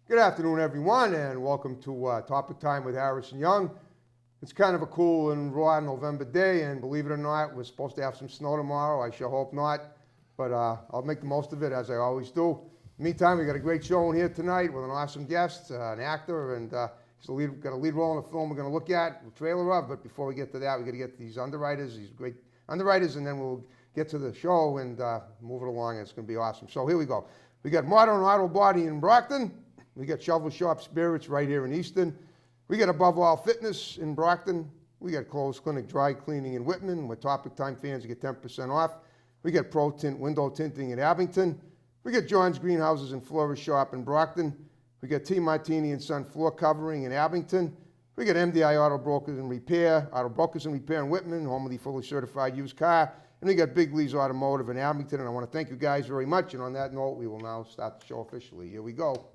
Good afternoon, everyone, and welcome to Topic Time with Harrison Young. It's kind of a cool and raw November day, and believe it or not, we're supposed to have some snow tomorrow. I sure hope not, but I'll make the most of it, as I always do. Meantime, we got a great show in here tonight with an awesome guest, an actor, and he's got a lead role in the film we're going to look at, the trailer of. But before we get to that, we got to get these underwriters, these great underwriters, and then we'll get to the show and move it along. It's going to be awesome. So here we go. We got Modern Auto Body in Brockton. We got Shovel Shop Spirits right here in Easton. We got Above All Fitness in Brockton. We got Clothes Clinic Dry Cleaning in Whitman. With Topic Time fans, you get 10% off. We got Pro Tint Window Tinting in Abington. We got John's Greenhouses and Florist Shop in Brockton. We got T. Martini and Son Floor Covering in Abington. We got MDI Auto Brokers and Repair in Whitman, home of the fully certified used car. And we got Big Lee's Automotive in Abington. And I want to thank you guys very much. And on that note, we will now start the show officially. Here we go.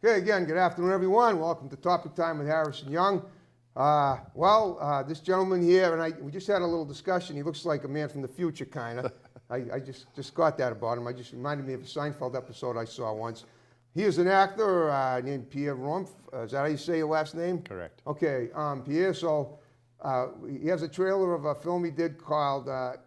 Okay, again, good afternoon, everyone. Welcome to Topic Time with Harrison Young. This gentleman here, and we just had a little discussion. He looks like a man from the future, kind of. I just got that about him. I just reminded me of a Seinfeld episode I saw once. He is an actor named Pierre Rumpf. Is that how you say your last name? Correct. Okay, Pierre. So he has a trailer of a film he did called The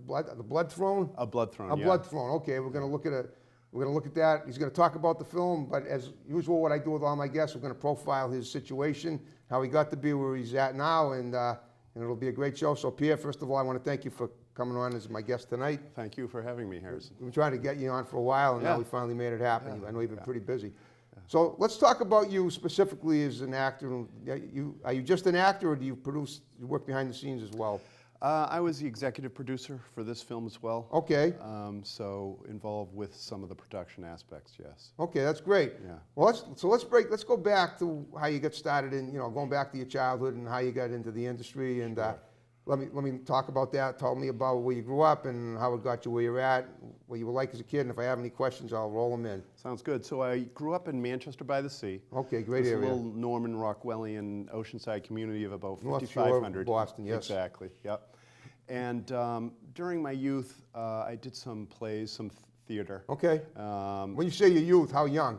Blood Throne. A Blood Throne. A Blood Throne. Okay, we're going to look at it. We're going to look at that. He's going to talk about the film, but as usual, what I do with all my guests, we're going to profile his situation, how he got to be where he's at now, and it'll be a great show. So, Pierre, first of all, I want to thank you for coming on as my guest tonight. Thank you for having me, Harrison. We've been trying to get you on for a while, and now we finally made it happen. I know you've been pretty busy. So let's talk about you specifically as an actor. Are you just an actor, or do you work behind the scenes as well? I was the executive producer for this film as well. Okay. So involved with some of the production aspects, yes. Okay, that's great. Yeah. Well, let's go back to how you got started in, going back to your childhood and how you got into the industry, and let me talk about that. Tell me about where you grew up and how it got you where you're at, what you were like as a kid, and if I have any questions, I'll roll them in. Sounds good. So I grew up in Manchester by the Sea. Okay, great area. It's a little Norman Rockwellian oceanside community of about North 5,500. Shore, Boston, yes. Exactly, yep. And during my youth, I did some plays, some theater. Okay. When you say your youth, how young?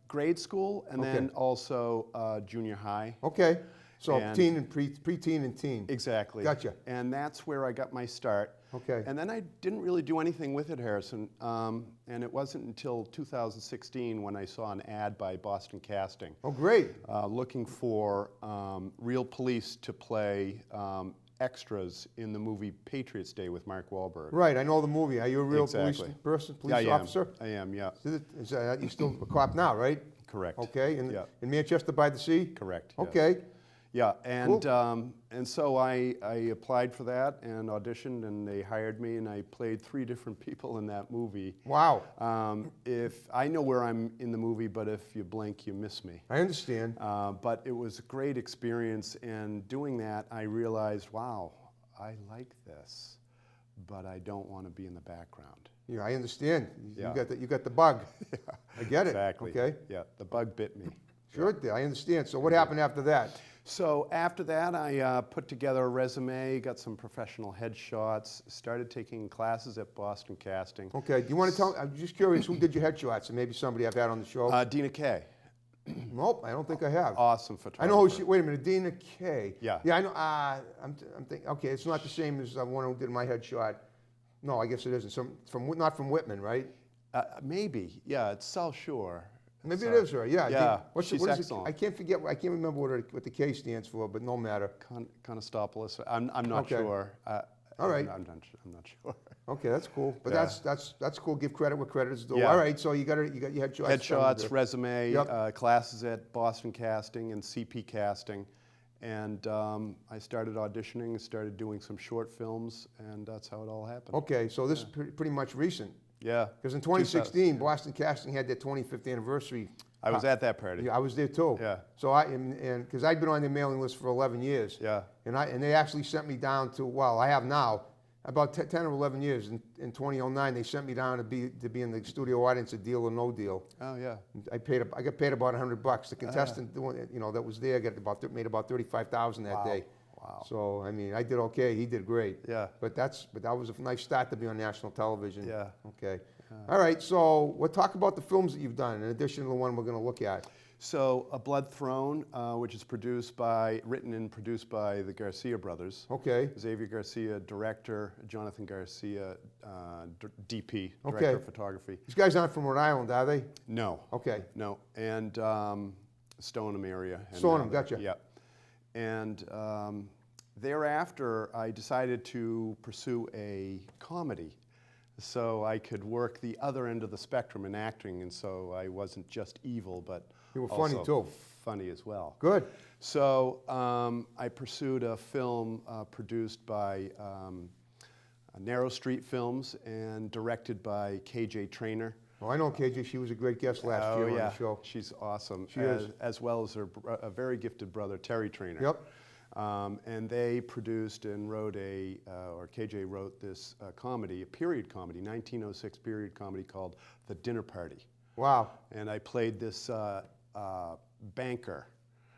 Grade school, and then also junior high. Okay. So teen and preteen and teen. Exactly. Gotcha. And that's where I got my start. Okay. And then I didn't really do anything with it, Harrison. And it wasn't until 2016 when I saw an ad by Boston Casting. Oh, great. Looking for real police to play extras in the movie Patriots Day with Mark Wahlberg. Right, I know the movie. Are you a real police officer? I am, yeah. You're still a cop now, right? Correct. Okay, in Manchester by the Sea? Correct, okay. Yes. Yeah, and cool. And so I applied for that and auditioned, and they hired me, and I played 3 different people in that movie. Wow. If I know where I'm in the movie, but if you blink, you miss me. I understand. But it was a great experience, and doing that, I realized, wow, I like this, but I don't want to be in the background. Yeah, I understand. Yeah. You got the bug. Yeah, I get it. Exactly. Okay. Yeah, the bug bit me. Sure it did. I understand. So what happened after that? So after that, I put together a resume, got some professional headshots, started taking classes at Boston Casting. Okay. Do you want to tell? I'm just curious. Who did your headshots? And maybe somebody I've had on the show. Dina Kay. Nope, I don't think I have. Awesome photographer. I know who she. Wait a minute, Dina Kay. Yeah. Yeah, I know. I'm thinking. Okay, it's not the same as the one who did my headshot. No, I guess it isn't. Not from Whitman, right? Maybe. Yeah, it's South Shore. Maybe it is her. Yeah. Yeah. She's excellent. I can't remember what the K stands for, but no matter. Constantopoulos. I'm not sure. All right. I'm not sure. Okay, that's cool. But that's cool. Give credit where credit is due. Yeah. All right. So you got your headshots. Headshots, resume, classes at Boston Casting and CP Casting, and I started auditioning, started doing some short films, and that's how it all happened. Okay. So this is pretty much recent. Yeah. Because in 2016, Boston Casting had their 25th anniversary I was at that party. Yeah, I was there too. Yeah. So and because I'd been on their mailing list for 11 years. Yeah. And they actually sent me down to, well, I have now, about 10 or 11 years. In 2009, they sent me down to be in the studio audience of Deal or No Deal. Oh, yeah. I got paid about $100. The contestant, that was there, made about $35,000 that day. Wow. So I mean, I did okay. He did great. Yeah. But that was a nice start to be on national television. Yeah. Okay. All right. So we'll talk about the films that you've done in addition to the one we're going to look at. So, A Blood Throne, which is written and produced by the Garcia brothers. Okay. Xavier Garcia, director. Jonathan Garcia, DP, Okay. director of photography. These guys aren't from Rhode Island, are they? No. Okay. No. And Stoneham area. And Stoneham, gotcha. Yeah. And thereafter, I decided to pursue a comedy so I could work the other end of the spectrum in acting, and so I wasn't just evil, but You were also funny too. funny as well. Good. So I pursued a film produced by Narrow Street Films and directed by KJ Trainer. Oh, I know KJ. She was a great guest last year on the show. She's awesome. She is. As well as her a very gifted brother, Terry Trainer. Yep. And they produced and wrote or KJ wrote this comedy, a period comedy, 1906 period comedy called The Dinner Party. Wow. And I played this banker.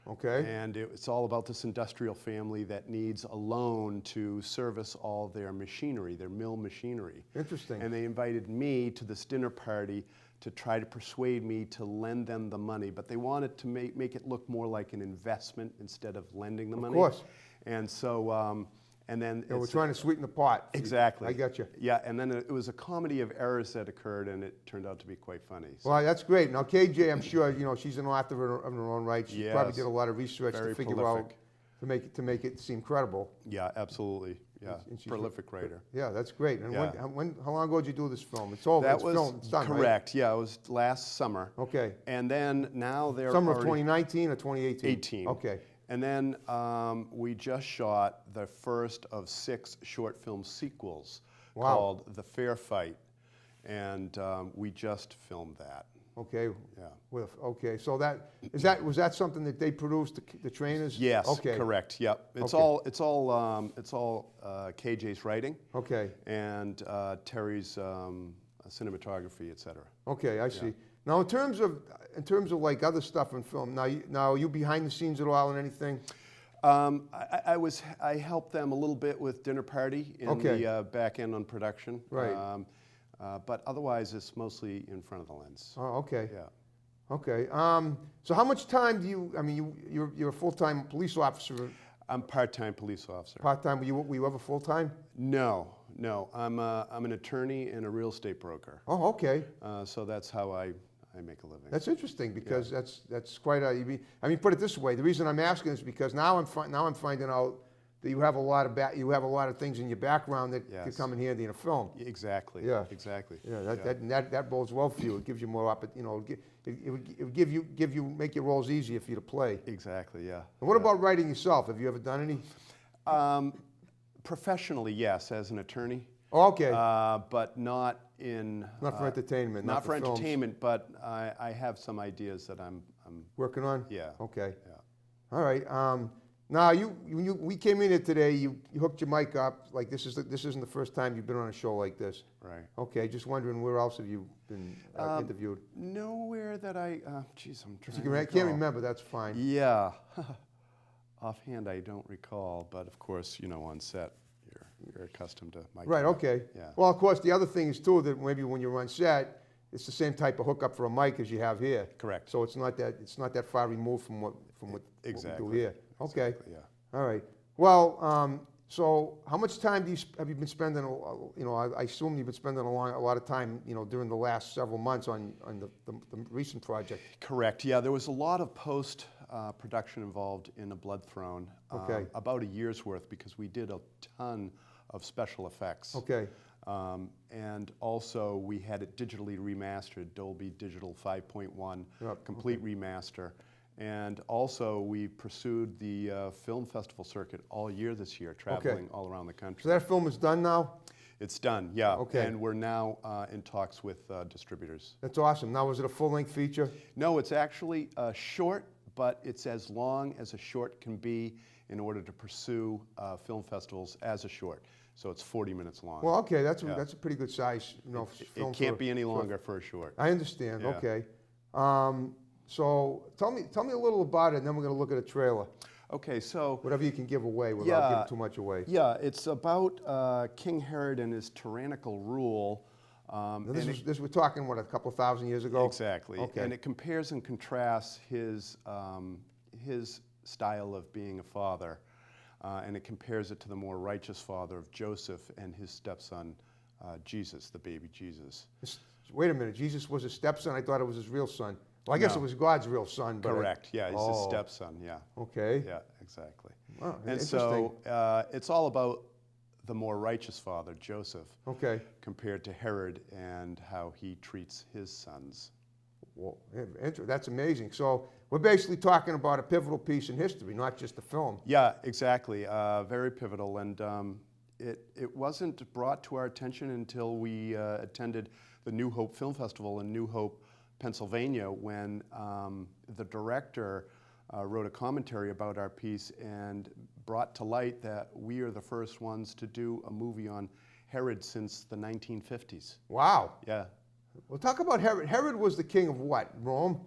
Okay. And it's all about this industrial family that needs a loan to service all their machinery, their mill machinery. Interesting. And they invited me to this dinner party to try to persuade me to lend them the money, but they wanted to make it look more like an investment instead of lending the money. Of course. And so, and then We're trying to sweeten the pot. Exactly. I got you. Yeah, and then it was a comedy of errors that occurred, and it turned out to be quite funny. So. Well, that's great. Now, KJ, I'm sure she's an author of her own right. She probably Yes. did a lot of research to Very figure prolific. out to make it seem credible. Yeah, absolutely. Yeah, And she's prolific writer. Yeah, that's great. And Yeah. how long ago did you do this film? It's over. That It's was filmed. It's done, right? correct. Yeah, it was last summer. Okay. And then now they're Summer of already 2019 or 2018? 18. Okay. And then we just shot the first of 6 short film sequels Wow. called The Fair Fight, and we just filmed that. Okay. Yeah. Okay. So was that something that they produced, the trainers? Yes. Okay. Correct. Yep. It's Okay. all KJ's writing Okay. and Terry's cinematography, etc. Okay, I see. Now, in terms of like other stuff in film, now are you behind the scenes at all in anything? I helped them a little bit with Dinner Party in Okay. the back end on production. Right. But otherwise, it's mostly in front of the lens. Oh, okay. Yeah. Okay. So how much time do you? I mean, you're a full-time police officer. I'm part-time police officer. Part-time. Were you ever full-time? No. I'm an attorney and a real estate broker. Oh, okay. So that's how I make a living. That's interesting because that's quite a. I mean, put it this way: the reason I'm asking is because now I'm finding out that you have a lot of things in your background that could Yes. come in handy in a film. Exactly. Yeah. Exactly. Yeah, that bodes well for you. It gives you more it would give you make your roles easier for you to play. Exactly. Yeah. And what about writing yourself? Have you ever done any? Professionally, yes, as an attorney. Oh, okay. But not in. Not for entertainment. Not for films. entertainment, but I have some ideas that I'm Working on. yeah. Okay. Yeah. All right. Now we came in here today. You hooked your mic up. Like this isn't the first time you've been on a show like this. Right. Okay. Just wondering where else have you been interviewed? Nowhere that I'm trying I to can't recall. remember. That's fine. Yeah. Offhand, I don't recall, but of course, on set, you're accustomed to mic. Right. Okay. Yeah. Well, of course, the other thing is too that maybe when you're on set, it's the same type of hookup for a mic as you have here. Correct. So it's not that far removed from what Exactly. we do here. Okay. Exactly, yeah. All right. Well, so how much time have you been spending? I assume you've been spending a lot of time, during the last several months on the recent project. Correct. Yeah, there was a lot of production involved in A Blood Throne. Okay. About a year's worth because we did a ton of special effects. Okay. And also we had it digitally remastered, Dolby Digital 5.1, Yep, complete remaster. And also we pursued the film festival circuit all year this year, traveling all around the country. So that film is done now? It's done, yeah. Okay. And we're now in talks with distributors. That's awesome. Now, was it a full-length feature? No, it's actually short, but it's as long as a short can be in order to pursue film festivals as a short. So it's 40 minutes long. Well, okay, that's a pretty good size, film. It can't be any longer for a short. I understand. Yeah. Okay. So tell me a little about it, and then we're going to look at a trailer. Okay, so Whatever you can give away without giving too much away. yeah, it's about King Herod and his tyrannical rule. Now, we're talking, what, a couple thousand years ago? Exactly. Okay. And it compares and contrasts his style of being a father, and it compares it to the more righteous father of Joseph and his stepson, Jesus, the baby Jesus. Wait a minute. Jesus was his stepson? I thought it was his real son. Well, I guess it was God's real son. But Correct. Yeah, he's his stepson. Yeah. Okay. Yeah, exactly. Wow, And interesting. so it's all about the more righteous father, Joseph, Okay. compared to Herod and how he treats his sons. Well, that's amazing. So we're basically talking about a pivotal piece in history, not just a film. Yeah, exactly. Very pivotal. And it wasn't brought to our attention until we attended the New Hope Film Festival in New Hope, Pennsylvania, when the director wrote a commentary about our piece and brought to light that we are the first ones to do a movie on Herod since the 1950s. Wow. Yeah. Well, talk about Herod. Herod was the king of what? Rome?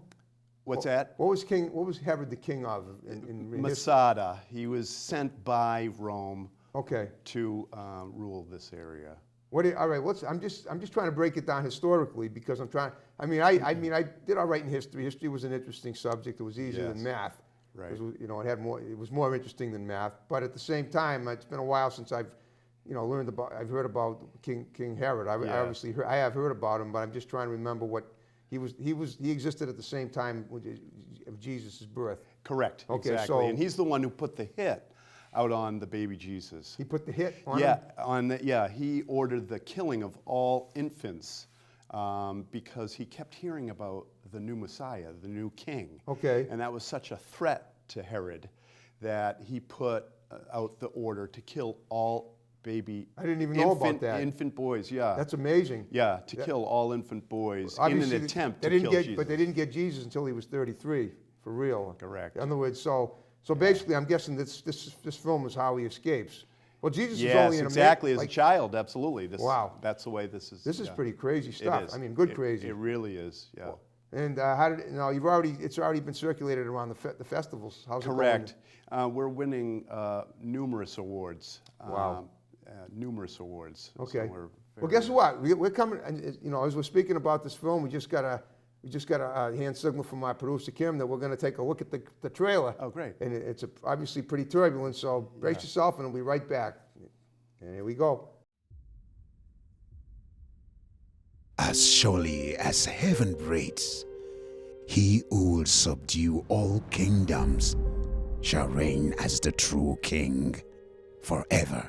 What's that? What was Herod the king of in history? Masada. He was sent by Rome Okay. to rule this area. All right. I'm just trying to break it down historically because I'm trying. I did all right in history. History was an interesting subject. It was easier than math. Right. It was more interesting than math. But at the same time, it's been a while since I've heard about King Herod. I have heard about him, but I'm just trying to remember what he existed at the same time of Jesus' birth. Correct. Okay, exactly. so- And he's the one who put the hit out on the baby Jesus. He put the hit on him? He ordered the killing of all infants because he kept hearing about the new Messiah, the new king. Okay. And that was such a threat to Herod that he put out the order to kill all baby I didn't even know about that. infant boys, yeah. That's amazing. Yeah, to kill all infant boys in Obviously, an attempt they to didn't kill get, Jesus. But they didn't get Jesus until he was 33, for real. Correct. In other words, so basically, I'm guessing this film is how he escapes. Well, Jesus was Yes, only in exactly. As a child, absolutely. Wow. That's the way this is. This is yeah. pretty crazy It stuff. is. I mean, good crazy. It really is. Yeah. And it's already been circulated around the festivals. How's Correct. We're winning numerous awards. Wow. Numerous awards. it going? Okay. So Well, guess what? We're coming. And, as we're speaking about this film, we just got a hand signal from our producer Kim that we're going to take a look at the trailer. Oh, great. And it's obviously pretty turbulent. So brace yourself, and we'll be right back. And here we go. As surely as heaven reigns, he who will subdue all kingdoms shall reign as the true king forever.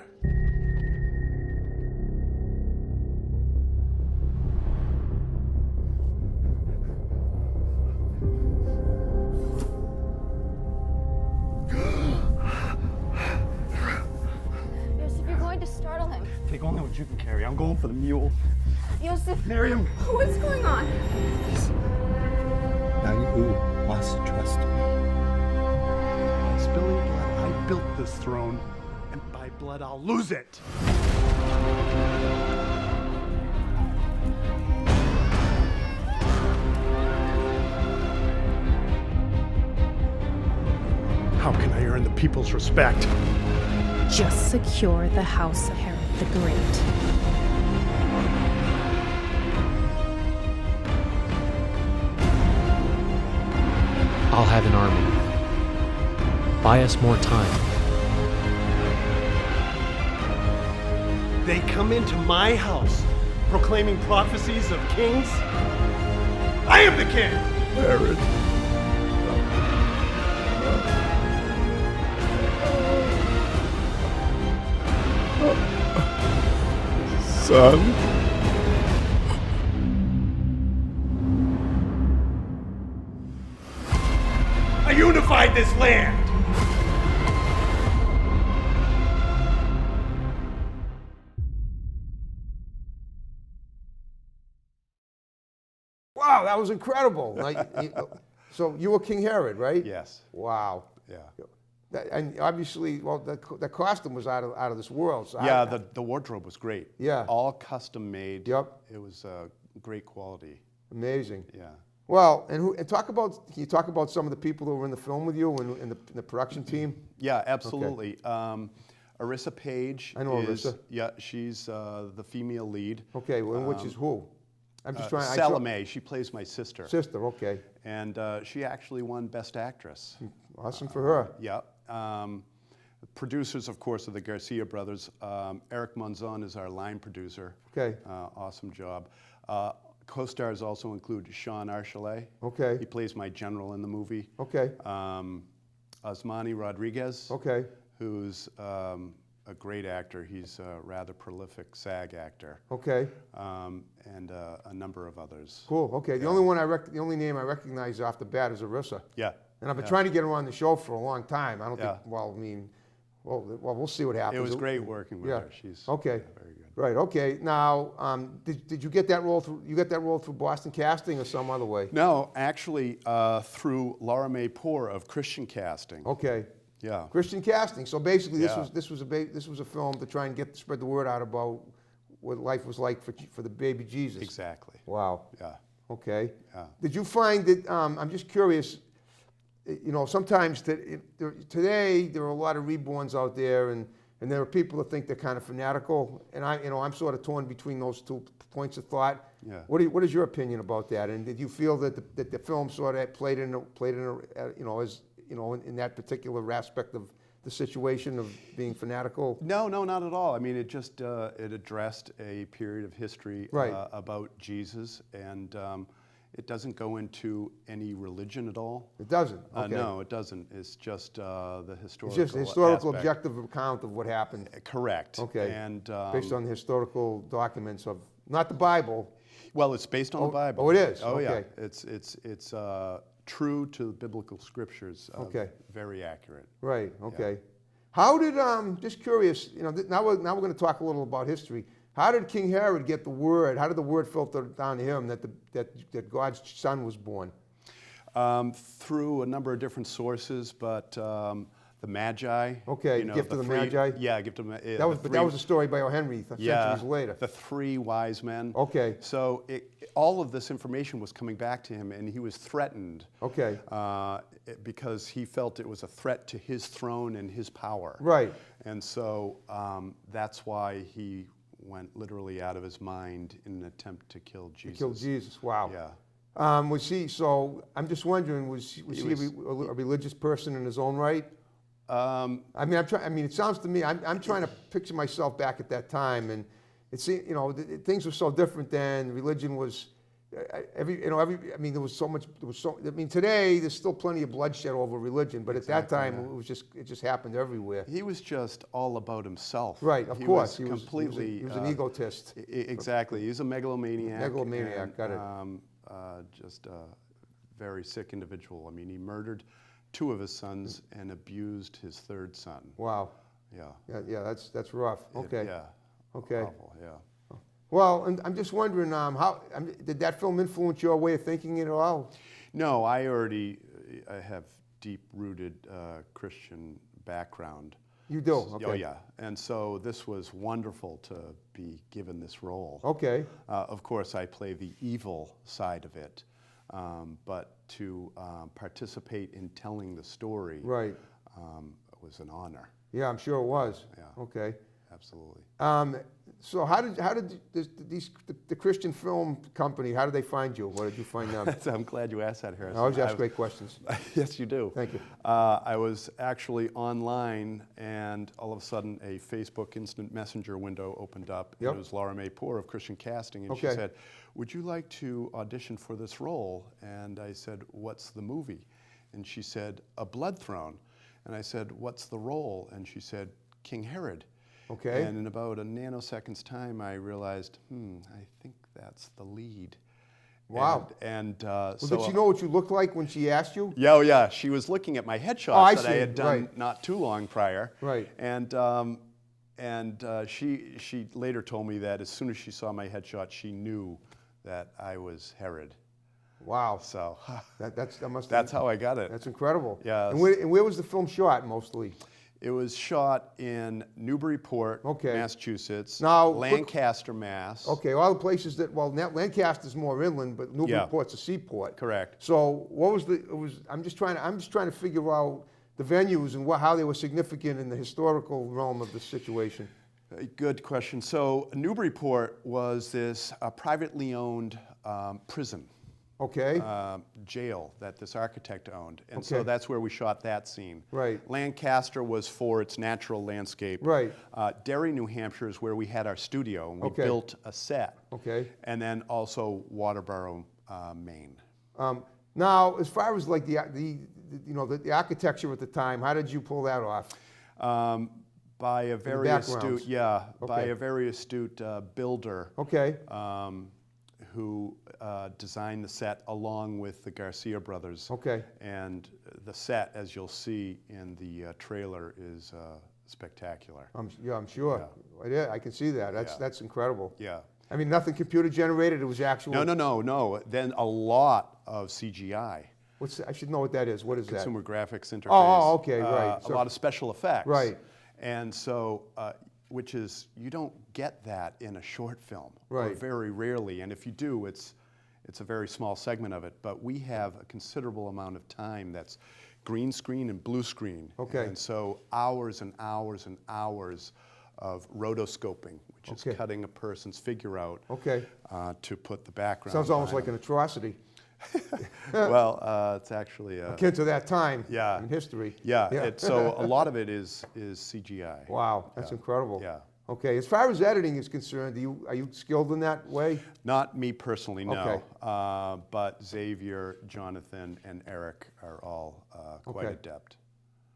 Yosef, you're going to startle him. Take only what you can carry. I'm going for the mule. Yosef, Miriam! what's going on? Now you must trust me. By spilling blood, I built this throne, and by blood, I'll lose it. How can I earn the people's respect? Just secure the house of Herod the Great. I'll have an army. Buy us more time. They come into my house proclaiming prophecies of kings. I am the king! Herod. Son. I unified this land! Wow, that was incredible. So you were King Herod, right? Yes. Wow. Yeah. And obviously, well, the costume was out of this world. So Yeah, the wardrobe was great. Yeah. All custom made. Yep. It was great quality. Amazing. Yeah. Well, and can you talk about some of the people that were in the film with you and the production team? Yeah, absolutely. Arissa Page. I know is, Arissa. Yeah, she's the female lead. Okay, well, which is who? I'm just trying. Salome. She plays my sister. Sister, okay. And she actually won Best Actress. Awesome for her. Yeah. Producers, of course, are the Garcia brothers. Eric Monzon is our line producer. Okay. Awesome job. Co-stars also include Sean Archelet. Okay. He plays my general in the movie. Okay. Osmani Rodriguez. Okay. Who's a great actor. He's a rather prolific SAG actor. Okay. And a number of others. Cool. Okay. The only only name I recognize off the bat is Arissa. Yeah. And I've been trying to get her on the show for a long time. I don't think. Yeah. Well, I mean, well, we'll see what happens. It was great working with her. She's okay. Very good. Right. Okay. Now, did you get that role through? You get that role through Boston Casting or some other way? No, actually, through Laura Mae Poor of Christian Casting. Okay. Yeah. Christian Casting. So basically, Yeah. this was a film to try and spread the word out about what life was like for the baby Jesus. Exactly. Wow. Yeah. Okay. Yeah. Did you find that? I'm just curious. You know, sometimes today there are a lot of reborns out there, and there are people that think they're kind of fanatical, and I'm sort of torn between those two points of thought. Yeah. What is your opinion about that? And did you feel that the film sort of played in in that particular aspect of the situation of being fanatical? No, not at all. I mean, it just it addressed a period of history Right. About Jesus, and it doesn't go into any religion at all. It doesn't. Okay. No, it doesn't. It's just the It's historical. just a historical, aspect. objective account of what happened. Correct. Okay. And Based on the historical documents of not the Bible. well, it's based on the Bible. Oh, it is? Oh, Okay. yeah. It's true to the biblical scriptures. Okay. Very accurate. Right. Okay. How did just curious? Now we're going to talk a little about history. How did King Herod get the word? How did the word filter down to him that God's son was born? Through a number of different sources, but the Magi. Okay, gift of the Magi? Yeah, gift of That was a story by O. Henry centuries later. The three wise men. Okay. So all of this information was coming back to him, and he was threatened. Okay. Because he felt it was a threat to his throne and his power. Right. And so that's why he went literally out of his mind in an attempt to kill Jesus. Kill Jesus. Wow. Yeah. Was he? So I'm just wondering, was he a religious person in his own right? I mean, it sounds to me. I'm trying to picture myself back at that time, and things were so different then. Religion was I mean, there was so much. I mean, today there's still plenty of bloodshed over religion, but at that time it just happened everywhere. He was just all about himself. Right, of course. He was completely. He was an egotist. Exactly. He's a megalomaniac. Megalomaniac, got it. Just a very sick individual. I mean, he murdered 2 of his sons and abused his 3rd son. Wow. Yeah. Yeah. That's rough. Okay. Yeah. Okay. Awful, yeah. Well, and I'm just wondering, did that film influence your way of thinking at all? No, I have deep-rooted Christian background. You do? Okay. Oh, yeah. And so this was wonderful to be given this role. Okay. Of course, I play the evil side of it, but to participate in telling the story right. Was an honor. Yeah, I'm sure it was. Yeah. Okay. Absolutely. So how did the Christian Film Company, how did they find you? What did you find them? I'm glad you asked that, Harrison. I always ask great questions. Yes, you do. Thank you. I was actually online, and all of a sudden a Facebook instant messenger window opened up. Yep. It was Laura Mae Poor of Christian Casting, and Okay. she said, "Would you like to audition for this role?" And I said, "What's the movie?" And she said, "A Blood Throne." And I said, "What's the role?" And she said, "King Herod." Okay. And in about a nanosecond's time, I realized, I think that's the lead. Wow. So Did she know what you looked like when she asked you? Yeah, yeah. She was looking at my headshots I that I see. had done Right. not too long prior. Right. And she later told me that as soon as she saw my headshot, she knew that I was Herod. Wow. So That must. that's how I got it. That's incredible. Yes. And where was the film shot mostly? It was shot in Newburyport, Okay. Massachusetts, Now, Lancaster, Mass. Okay, all the places that, well, Lancaster's more inland, but Newburyport's a seaport. Correct. So what was I'm just trying to figure out the venues and how they were significant in the historical realm of the situation. Good question. So Newburyport was this privately owned prison. Okay, Jail that this architect owned. And so Okay. that's where we shot that scene. Right. Lancaster was for its natural landscape. Right. Derry, New Hampshire is where we had our studio, and we Okay. built a set. Okay. And then also Waterboro, Maine. now, as far as like the architecture at the time, how did you pull that off? By a very backgrounds. astute, by Okay. a very astute builder. Okay, Who designed the set along with the Garcia brothers. Okay. And the set, as you'll see in the trailer, is spectacular. I'm sure. I can see that. Yeah. That's incredible. Yeah. I mean, nothing computer generated. It was actual. No. Then a lot of CGI. I should know what that is. What is that? Consumer graphics interface. Oh, okay, right. A lot of special effects. Right. And so, which is, you don't get that in a short film. Or Right. very rarely. And if you do, it's a very small segment of it. But we have a considerable amount of time that's green screen and blue screen. Okay. And so hours and hours and hours of rotoscoping, which Okay. is cutting a person's figure out Okay. to put the background. Sounds almost behind like an atrocity. Well, it's actually Akin to that time Yeah. in history. yeah. So a lot of it is CGI. Wow, that's incredible. Yeah. Okay, as far as editing is concerned, are you skilled in that way? Not me personally, no. Okay. But Xavier, Jonathan, and Eric are all quite Okay. adept.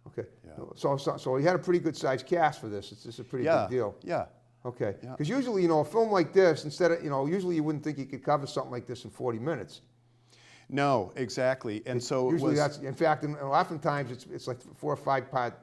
Okay. Yeah. So you had a pretty good sized cast for this. It's just a pretty big deal. Yeah. Okay. Yeah. Because usually, a film like this, instead of, usually you wouldn't think you could cover something like this in 40 minutes. No, exactly. And so it Usually was, that's, in fact, and oftentimes it's like 4 or 5 part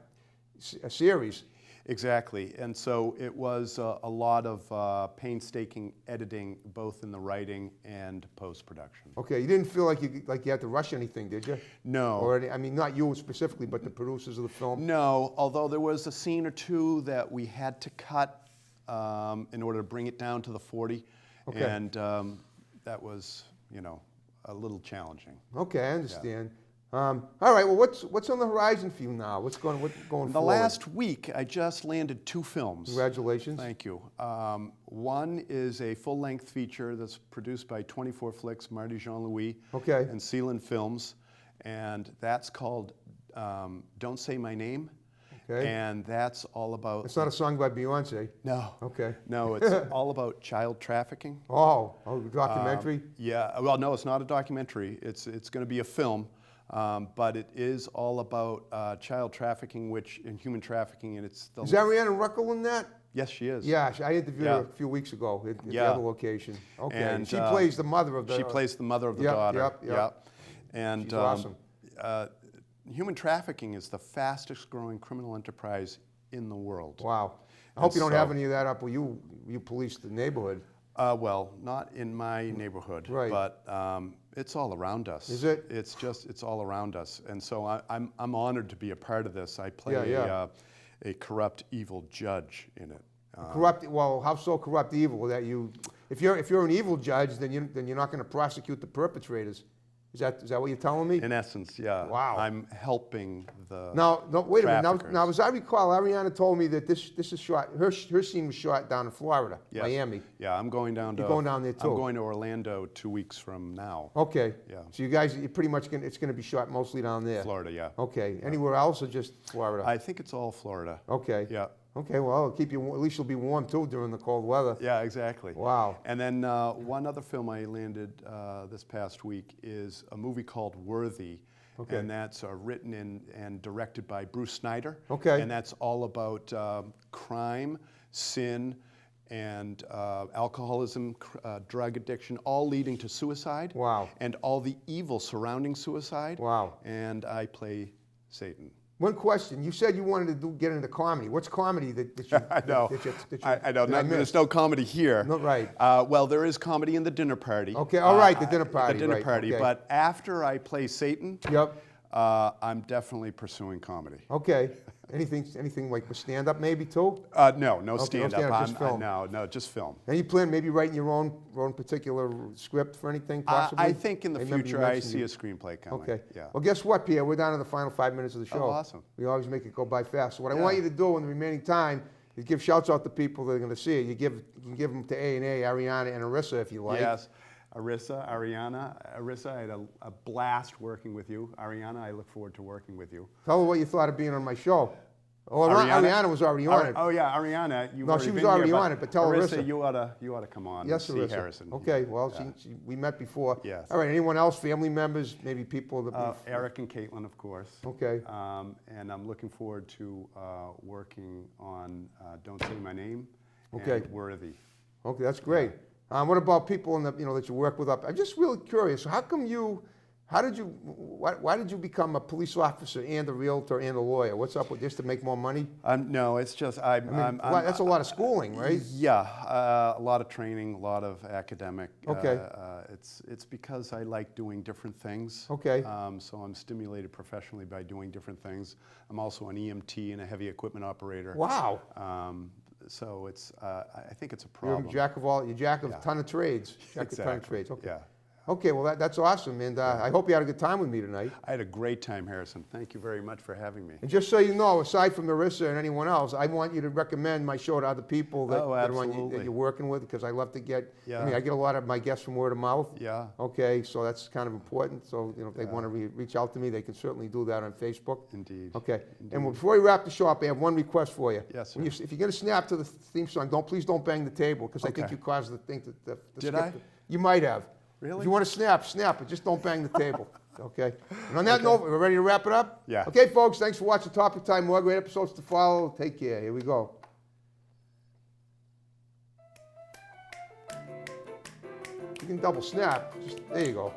series. exactly. And so it was a lot of painstaking editing, both in the writing and post-production. Okay, you didn't feel like you had to rush anything, did you? No. Or I mean, not you specifically, but the producers of the film. No, although there was a scene or two that we had to cut in order to bring it down to the 40. Okay. And that was, a little challenging. Okay, I understand. All right. Well, what's on the horizon for you now? What's going The forward? last week, I just landed 2 films. Congratulations. Thank you. One is a full-length feature that's produced by 24 Flicks, Marty Jean-Louis, Okay. and Sealand Films, and that's called Don't Say My Name. Okay. And that's all about... It's not a song by Beyonce. No. Okay. No, it's all about child trafficking. Oh, documentary. Yeah, well, no, it's not a documentary. It's going to be a film, but it is all about child trafficking, and human trafficking, and it's the... Is Ariana Ruckel in that? Yes, she is. Yeah, I interviewed Yeah. her a few weeks ago at the Yeah. other location. Okay. And, she plays the mother of the. She plays the mother of the Yep, daughter. yep. And She's awesome. human trafficking is the fastest growing criminal enterprise in the world. Wow. I hope you don't so- have any of that up where you police the neighborhood. Well, not in my neighborhood, Right. but it's all around us. Is it? It's all around us, and so I'm honored to be a part of this. I play Yeah. a corrupt, evil judge in it. Corrupt. Well, how so corrupt evil that you? If you're an evil judge, then you're not going to prosecute the perpetrators. Is that what you're telling me? In essence, yeah. Wow. I'm helping the Now, no, wait a minute. traffickers. Now, as I recall, Ariana told me that this is shot. Her scene was shot down in Florida, Yes. Miami. Yeah, I'm going down to. You're going down there, too? I'm going to Orlando 2 weeks from now. Okay. Yeah. So you guys, you're pretty much it's going to be shot mostly down there. Florida, yeah. Okay. Anywhere else or just Florida? I think it's all Florida. Okay. Yeah. Okay. Well, it'll keep you. At least you'll be warm too during the cold weather. Yeah, exactly. Wow. And then one other film I landed this past week is a movie called Worthy. Okay. And that's written and directed by Bruce Snyder. Okay. And that's all about crime, sin, and alcoholism, drug addiction, all leading to suicide. Wow. And all the evil surrounding suicide. Wow. And I play Satan. One question. You said you wanted to get into comedy. What's comedy that you? I know. I know. There's no comedy here. No, right. Well, there is comedy in the dinner party. Okay, all right, the dinner party, The dinner right, party. okay. But after I play Satan, Yep. I'm definitely pursuing comedy. Okay. Anything like with stand-up maybe too? No no stand-up. stand-up, just film. No, just film. And you plan maybe writing your own particular script for anything possibly? I think in the remember you future I mentioned see you- a screenplay coming. Okay. Yeah. Well, guess what, Pierre? We're down to the final 5 minutes of the show. Oh, awesome. We always make it go by fast. So what I Yeah. want you to do in the remaining time is give shouts out to people that are going to see it. You can give them to A&A, Ariana, and Arissa if you like. Yes. Ariana, I had a blast working with you. Ariana, I look forward to working with you. Tell her what you thought of being on my show. Oh, Ariana was already on it. Oh yeah, Ariana, you've No, already she was been already here, on it, but tell Arissa, Arissa. you ought to come on Yes, and see Arissa. Harrison. Okay, well, Yeah. we met before. Yes. All right, anyone else, family members, maybe people that Eric and Caitlin, of course. Okay. And I'm looking forward to working on Don't Say My Name Okay. and Worthy. Okay, that's great. What about people in the, that you work with up? I'm just really curious. Why did you become a police officer and a realtor and a lawyer? What's up with just to make more money? No, it's just That's a lot of schooling, right? Yeah, a lot of training, a lot of academic. Okay. It's because I like doing different things. Okay. So I'm stimulated professionally by doing different things. I'm also an EMT and a heavy equipment operator. Wow. So it's I think it's a You're problem. a jack of a ton of trades. Jack of a ton of Exactly. trades. Okay. Yeah. Okay, well, that's awesome, and I hope you had a good time with me tonight. I had a great time, Harrison. Thank you very much for having me. And just so you know, aside from Marissa and anyone else, I want you to recommend my show to other people that, Oh, that, are on absolutely. that you're working with, because I love to get, Yeah. I get a lot of my guests from word of mouth. Yeah. Okay, so that's kind of important. So, if they want to reach out to me, they can certainly do that on Facebook. Indeed. Okay, and before we wrap the show up, I have one request for you. Yes, When sir. if you're going to snap to the theme song, please don't bang the table, because I think Okay. you caused the thing to the Did script- I? You might have. Really? If you want to snap it. Just don't bang the table. Okay? And on that note, we're ready to wrap it up? Yeah. Okay, folks, thanks for watching Topic Time. More great episodes to follow. Take care. Here we go. You can double snap. There you go.